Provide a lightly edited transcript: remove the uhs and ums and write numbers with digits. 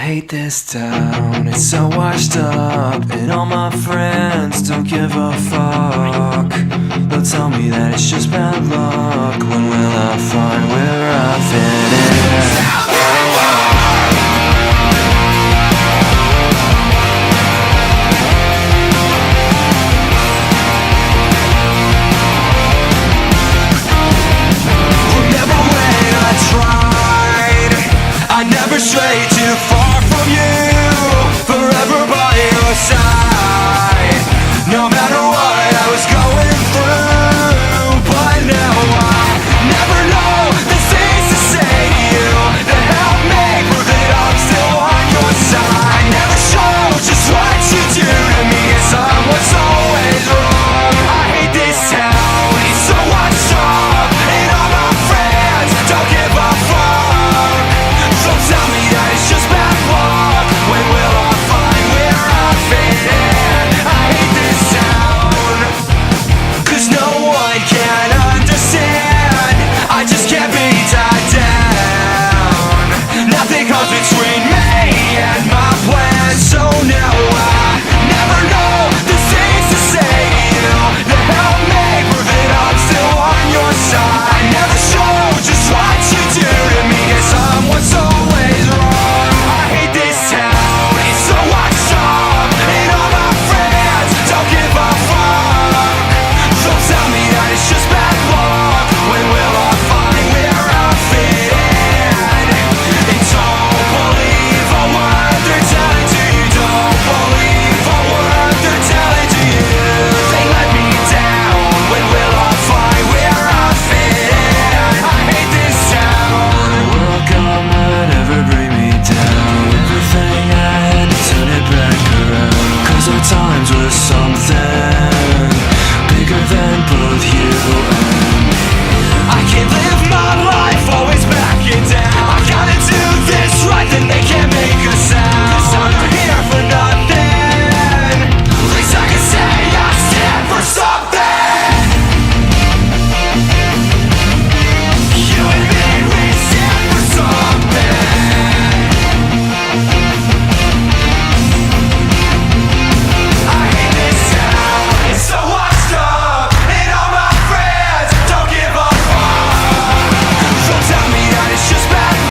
hate this town, it's so washed up, and all my friends don't give a fuck. They'll tell me that it's just bad luck. When will I find where I fit in? I never strayed too far from you, forever by your side. No matter what I was going through, but now I never know the things to say to you that help me prove that I'm still on your side. Never show just what you do to me, as I'm what's always wrong. I hate this town, it's so washed up, and all my friends don't give a fuck. So tell me that it's just bad luck. When will I find where I fit in? I hate this town, 'cause no one can understand. I just can't be tied down. Nothing comes between me and my plans. So now I never know the things to say to you that help me prove that I'm still on your side. Never show just what you do to me, 'cause I'm what's always wrong. I hate this town, it's so washed up, and all my friends don't give a fuck. So tell me that it's just bad luck. When will I find where I fit in? And don't believe a word they're telling to you. Don't believe a word they're telling to you. They let me down. When will I find where I fit in? I hate this town. The world come and never bring me down. Everything I had to turn it back around, 'cause our times were something